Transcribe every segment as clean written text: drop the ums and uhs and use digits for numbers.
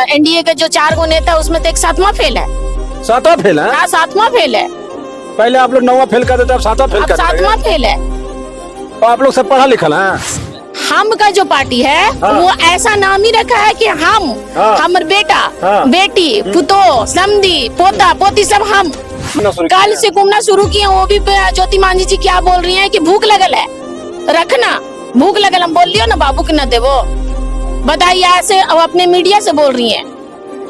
NDA के जो 4 नेता है उसमें तो एक 7वां फेल है। 7वां फेल है? हाँ 7वां फेल है। पहले आप लोग 9वां फेल करते थे, अब 7वां फेल करते हैं। 7वां फेल है। तो आप लोग सब पढ़ा लिखा है? हम का जो पार्टी है हाँ। वो ऐसा नाम ही रखा है कि हम, हाँ। हमर बेटा, हाँ। बेटी, पुतो, समधी, पोता, पोती सब हम। कल से घूमना शुरू किए, वो भी ज्योति मांझी जी क्या बोल रही हैं कि भूख लगल है, रखना भूख लगल। हम बोल लियो ना बाबू के न देवो, बताइए ऐसे अब अपने मीडिया से बोल रही हैं।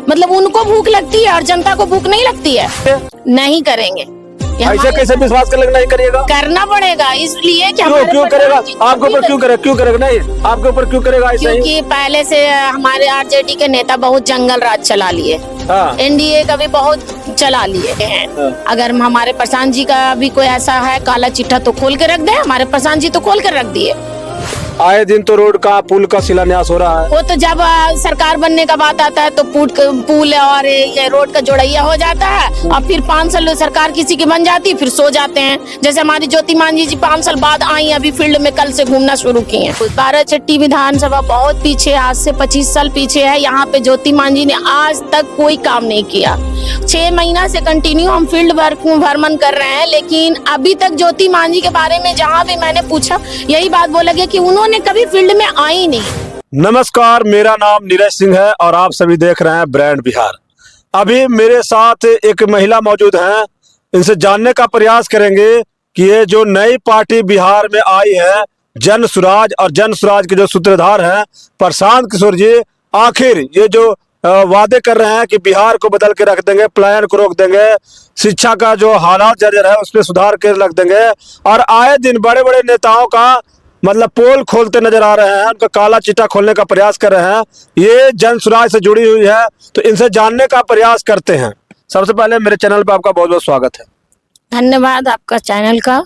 मतलब उनको भूख लगती है और जनता को भूख नहीं लगती है। नहीं करेंगे। ऐसे कैसे विश्वास कर नहीं करिएगा? करना पड़ेगा इसलिए कि क्यों करेगा? आपके ऊपर क्यों करेगा? नहीं, आपके ऊपर क्यों करेगा ऐसा? क्योंकि पहले से हमारे आरजेडी के नेता बहुत जंगल राज चला लिए। हाँ। एनडीए का भी बहुत चला लिए हैं। हाँ। अगर हमारे प्रशांत जी का भी कोई ऐसा है काला चिट्ठा तो खोल के रख दे। हमारे प्रशांत जी तो खोल कर रख दिए। आए दिन तो रोड का, पुल का शिलान्यास हो रहा है। वो तो जब सरकार बनने का बात आता है तो पुल और ये रोड का जोड़ैया हो जाता है और फिर 5 साल सरकार किसी की बन जाती है, फिर सो जाते हैं। जैसे हमारी ज्योति मांझी जी 5 साल बाद आई, अभी फील्ड में कल से घूमना शुरू की हैं। 12 विधानसभा बहुत पीछे, आज से 25 साल पीछे है। यहाँ पे ज्योति मांझी ने आज तक कोई काम नहीं किया। 6 महीना से कंटिन्यू हम फील्ड भ्रमण कर रहे हैं, लेकिन अभी तक ज्योति मांझी के बारे में जहाँ भी मैंने पूछा यही बात बोला गया कि उन्होंने कभी फील्ड में आई नहीं। नमस्कार, मेरा नाम नीरज सिंह है और आप सभी देख रहे हैं ब्रांड बिहार। अभी मेरे साथ एक महिला मौजूद हैं, इनसे जानने का प्रयास करेंगे कि ये जो नई पार्टी बिहार में आई है जन स्वराज, और जन स्वराज के जो सूत्रधार हैं प्रशांत किशोर जी, आखिर ये जो वादे कर रहे हैं कि बिहार को बदल के रख देंगे, पलायन को रोक देंगे, शिक्षा का जो हालात जर्जर है उस पर सुधार कर रख देंगे, और आए दिन बड़े बड़े नेताओं का मतलब पोल खोलते नजर आ रहे हैं, उनका काला चिट्ठा खोलने का प्रयास कर रहे हैं। ये जन स्वराज से जुड़ी हुई है, तो इनसे जानने का प्रयास करते हैं। सबसे पहले मेरे चैनल पर आपका बहुत बहुत स्वागत है। धन्यवाद आपका चैनल का।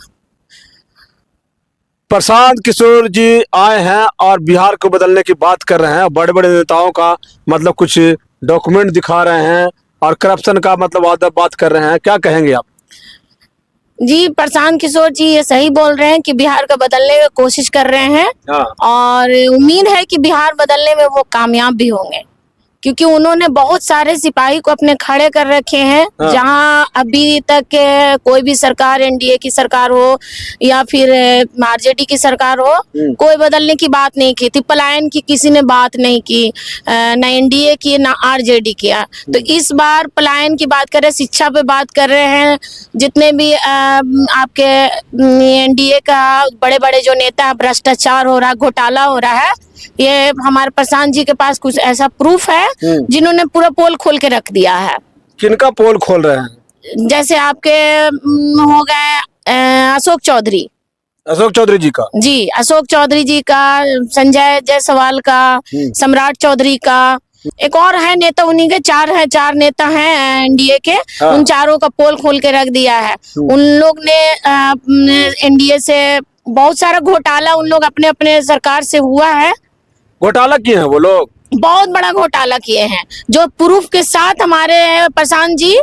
प्रशांत किशोर जी आए हैं और बिहार को बदलने की बात कर रहे हैं। बड़े बड़े नेताओं का मतलब कुछ डॉक्यूमेंट दिखा रहे हैं और करप्शन का मतलब बात कर रहे हैं। क्या कहेंगे आप? जी प्रशांत किशोर जी ये सही बोल रहे हैं कि बिहार को बदलने की कोशिश कर रहे हैं। हाँ। और उम्मीद है कि बिहार बदलने में वो कामयाब भी होंगे, क्योंकि उन्होंने बहुत सारे सिपाही को अपने खड़े कर रखे हैं। हाँ। जहां अभी तक कोई भी सरकार, एनडीए की सरकार हो या फिर आरजेडी की सरकार हो, कोई बदलने की बात नहीं की थी। पलायन की किसी ने बात नहीं की, ना एनडीए की ना आरजेडी किया। तो इस बार पलायन की बात कर रहे हैं, शिक्षा पे बात कर रहे हैं। जितने भी आपके एनडीए का बड़े बड़े जो नेता है, भ्रष्टाचार हो रहा है, घोटाला हो रहा है, ये हमारे प्रशांत जी के पास कुछ ऐसा प्रूफ है जिन्होंने पूरा पोल खोल के रख दिया है। किनका पोल खोल रहे हैं? जैसे आपके हो गए अशोक चौधरी। अशोक चौधरी जी का? जी, अशोक चौधरी जी का, संजय जायसवाल का, सम्राट चौधरी का, एक और है नेता, उन्हीं के 4 नेता हैं एनडीए के। हाँ। उन चारों का पोल खोल के रख दिया है। उन लोग ने एनडीए से बहुत सारा घोटाला उन लोग अपने अपने सरकार से हुआ है। घोटाला किए हैं वो लोग? बहुत बड़ा घोटाला किए हैं, जो प्रूफ के साथ हमारे प्रशांत जी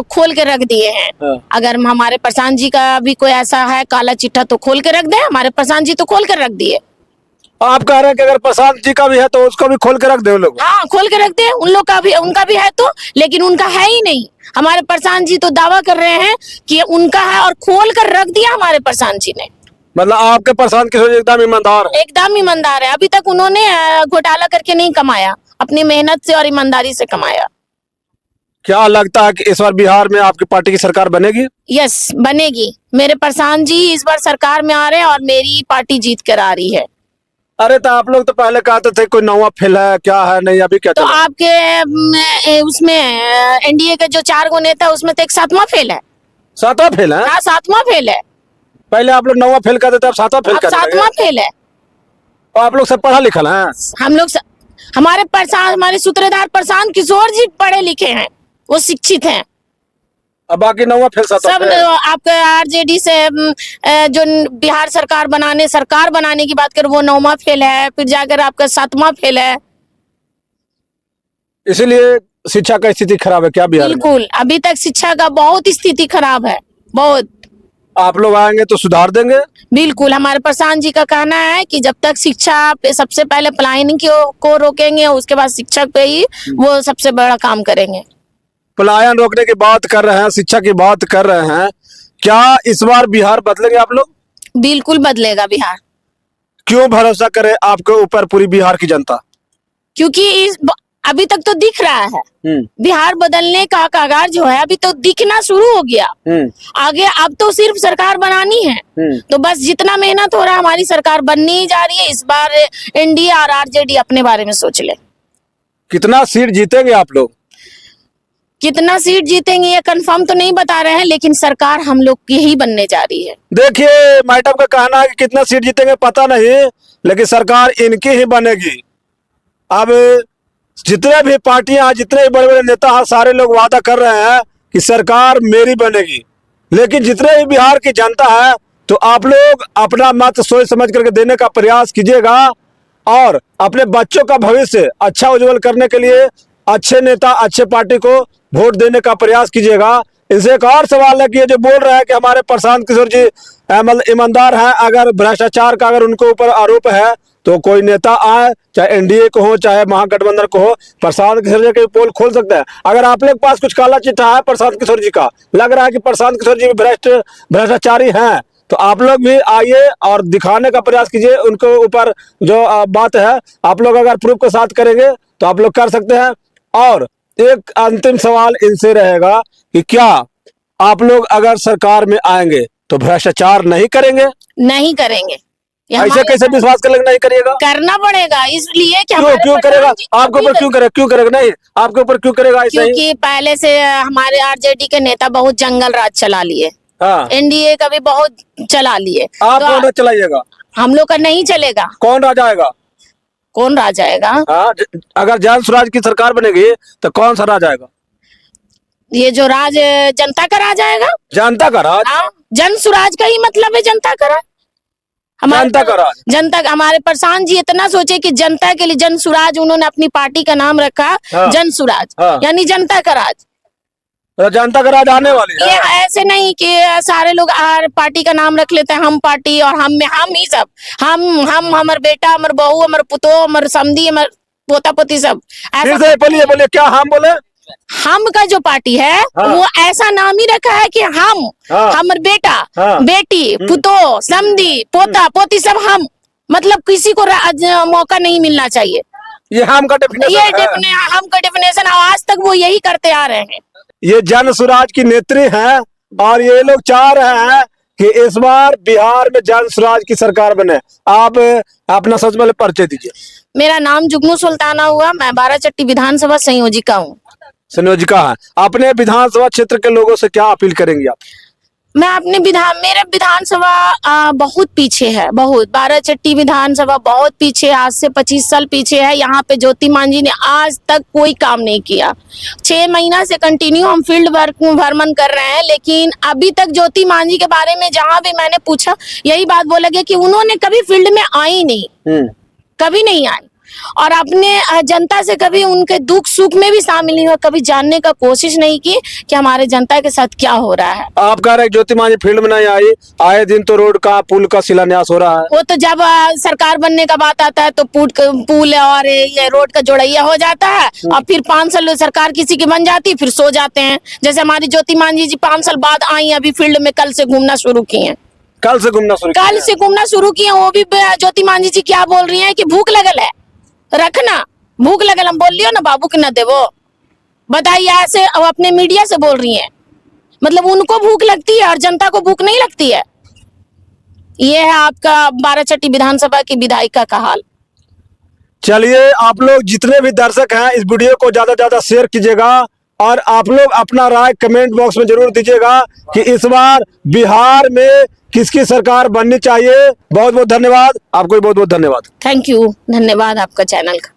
खोल के रख दिए हैं। हाँ। अगर हमारे प्रशांत जी का भी कोई ऐसा है काला चिट्ठा तो खोल के रख दे। हमारे प्रशांत जी तो खोल कर रख दिए। आप कह रहे हैं कि अगर प्रशांत जी का भी है तो उसको भी खोल के रख दे लोग? हाँ खोल के रखते हैं। उन लोग का भी, उनका भी है तो, लेकिन उनका है ही नहीं। हमारे प्रशांत जी तो दावा कर रहे हैं कि उनका है और खोल कर रख दिया हमारे प्रशांत जी ने। मतलब आपके प्रशांत किशोर जी एकदम ईमानदार है? एकदम ईमानदार है। अभी तक उन्होंने घोटाला करके नहीं कमाया, अपनी मेहनत से और ईमानदारी से कमाया। क्या लगता है कि इस बार बिहार में आपकी पार्टी की सरकार बनेगी? यस बनेगी। मेरे प्रशांत जी इस बार सरकार में आ रहे हैं और मेरी पार्टी जीत कर आ रही है। अरे तो आप लोग तो पहले कहते थे कोई 9वां फेल है, क्या है नहीं, अभी क्या? तो आपके उसमें एनडीए के जो 4 नेता उसमें तो एक 7वां फेल है। 7वां फेल है? हाँ 7वां फेल है। पहले आप लोग 9वां फेल करते थे, अब 7वां फेल करते हैं। 7वां फेल है। और आप लोग सब पढ़ा लिखा हैं? हम लोग हमारे सूत्रधार प्रशांत किशोर जी पढ़े लिखे हैं, वो शिक्षित हैं। अब बाकी 9वां फेल सब आपके आरजेडी से जो बिहार सरकार बनाने की बात कर, वो 9वां फेल है। फिर जाकर आपका 7वां फेल है। इसीलिए शिक्षा का स्थिति खराब है क्या बिहार में? बिल्कुल, अभी तक शिक्षा का बहुत स्थिति खराब है, बहुत। आप लोग आएंगे तो सुधार देंगे? बिल्कुल, हमारे प्रशांत जी का कहना है कि जब तक शिक्षा पे सबसे पहले पलायन को रोकेंगे, उसके बाद शिक्षक पे ही वो सबसे बड़ा काम करेंगे। पलायन रोकने की बात कर रहे हैं, शिक्षा की बात कर रहे हैं, क्या इस बार बिहार बदलेंगे आप लोग? बिल्कुल बदलेगा बिहार। क्यों भरोसा करे आपके ऊपर पूरी बिहार की जनता? क्योंकि अभी तक तो दिख रहा है बिहार बदलने का कागार जो है अभी तो दिखना शुरू हो गया। आगे अब तो सिर्फ सरकार बनानी है, तो बस जितना मेहनत हो रहा है हमारी सरकार बननी ही जा रही है। इस बार एनडीए और आरजेडी अपने बारे में सोच ले। कितना सीट जीतेंगे आप लोग? कितना सीट जीतेंगे ये कंफर्म तो नहीं बता रहे हैं, लेकिन सरकार हम लोग की ही बनने जा रही है। देखिए मैडम का कहना है कि कितना सीट जीतेंगे पता नहीं, लेकिन सरकार इनकी ही बनेगी। अब जितने भी पार्टियां, जितने भी बड़े बड़े नेता हैं, सारे लोग वादा कर रहे हैं कि सरकार मेरी बनेगी, लेकिन जितने भी बिहार की जनता है तो आप लोग अपना मत सोच समझ करके देने का प्रयास कीजिएगा और अपने बच्चों का भविष्य अच्छा उज्जवल करने के लिए अच्छे नेता, अच्छे पार्टी को वोट देने का प्रयास कीजिएगा। इनसे एक और सवाल है कि ये जो बोल रहे हैं कि हमारे प्रशांत किशोर जी ईमानदार हैं, अगर भ्रष्टाचार का अगर उनके ऊपर आरोप है तो कोई नेता आए, चाहे एनडीए को हो चाहे महागठबंधन को हो, प्रशांत किशोर जी के पोल खोल सकते हैं। अगर आप लोग के पास कुछ काला चिट्ठा है प्रशांत किशोर जी का, लग रहा है कि प्रशांत किशोर जी भी भ्रष्टाचारी हैं, तो आप लोग भी आइए और दिखाने का प्रयास कीजिए उनके ऊपर जो बात है। आप लोग अगर प्रूफ के साथ करेंगे तो आप लोग कर सकते हैं। और एक अंतिम सवाल इनसे रहेगा कि क्या आप लोग अगर सरकार में आएंगे तो भ्रष्टाचार नहीं करेंगे? नहीं करेंगे। ऐसे कैसे विश्वास कर लेंगे नहीं करिएगा? करना पड़ेगा, इसलिए कि क्यों करेगा? आपके ऊपर क्यों करेगा? नहीं, आपके ऊपर क्यों करेगा? ऐसा ही क्योंकि पहले से हमारे आरजेडी के नेता बहुत जंगल राज चला लिए, एनडीए का भी बहुत चला लिए। आप कौन चलाइएगा? हम लोग का नहीं चलेगा। कौन राज आएगा? कौन राज आएगा? अगर जन स्वराज की सरकार बनेगी तो कौन सा राज आएगा? ये जो राज जनता का राज आएगा। जनता का राज? जन स्वराज का ही मतलब है जनता का राज। जनता का राज, जनता का। हमारे प्रशांत जी इतना सोचे कि जनता के लिए जन स्वराज, उन्होंने अपनी पार्टी का नाम रखा जन स्वराज, यानी जनता का राज। जनता का राज आने वाली है। ये ऐसे नहीं कि सारे लोग पार्टी का नाम रख लेते हैं, हम पार्टी और हम में हम ही सब, हम हमारे बेटा, हमारे बहू, हमारे पुतो, हमारे समधी, हमारे पोता पोती सब। ऐसा बोलिए क्या हम बोले? हम का जो पार्टी है वो ऐसा नाम ही रखा है कि हम, हमारे बेटा, बेटी, पुतो, समधी, पोता पोती सब हम, मतलब किसी को मौका नहीं मिलना चाहिए। ये हम का डेफिनेशन, हम का डेफिनेशन आज तक वो यही करते आ रहे हैं। ये जन स्वराज की नेत्री हैं और ये लोग चाह रहे हैं कि इस बार बिहार में जन स्वराज की सरकार बने। आप अपना सच में परिचय दीजिए। मेरा नाम जुगनू सुल्ताना हुआ, मैं बाराचट्टी विधानसभा संयोजिका हूँ। संयोजिका है। अपने विधानसभा क्षेत्र के लोगों से क्या अपील करेंगे आप? मैं अपने मेरे विधानसभा बहुत पीछे है, बहुत। बाराचट्टी विधानसभा बहुत पीछे, आज से 25 साल पीछे है। यहाँ पे ज्योति मांझी ने आज तक कोई काम नहीं किया। 6 महीना से कंटिन्यू हम फील्ड भ्रमण कर रहे हैं, लेकिन अभी तक ज्योति मांझी के बारे में जहाँ भी मैंने पूछा यही बात बोला गया कि उन्होंने कभी फील्ड में आई नहीं, कभी नहीं आई, और अपने जनता से कभी उनके दुख सुख में भी शामिल नहीं हुआ, कभी जानने का कोशिश नहीं की कि हमारे जनता के साथ क्या हो रहा है। आप कह रहे हैं ज्योति मांझी फील्ड में नहीं आई, आए दिन तो रोड का, पुल का शिलान्यास हो रहा है। वो तो जब सरकार बनने का बात आता है तो पुल और ये रोड का जोड़ैया हो जाता है, और फिर 5 साल सरकार किसी की बन जाती है, फिर सो जाते हैं। जैसे हमारी ज्योति मांझी जी 5 साल बाद आई, अभी फील्ड में कल से घूमना शुरू किए हैं। कल से घूमना शुरू किए। वो भी ज्योति मांझी जी क्या बोल रही है कि भूख लगल है, रखना, भूख लगल, हम बोल लियो ना बाबू के न देवो, बताइए। ऐसे अपने मीडिया से बोल रही हैं, मतलब उनको भूख लगती है और जनता को भूख नहीं लगती है। ये है आपका बाराचट्टी विधानसभा की विधायिका का हाल। चलिए, आप लोग जितने भी दर्शक हैं इस वीडियो को ज्यादा से ज्यादा शेयर कीजिएगा और आप लोग अपना राय कमेंट बॉक्स में जरूर दीजिएगा कि इस बार बिहार में किसकी सरकार बननी चाहिए। बहुत बहुत धन्यवाद आपको, बहुत बहुत धन्यवाद। थैंक यू, धन्यवाद आपका चैनल का।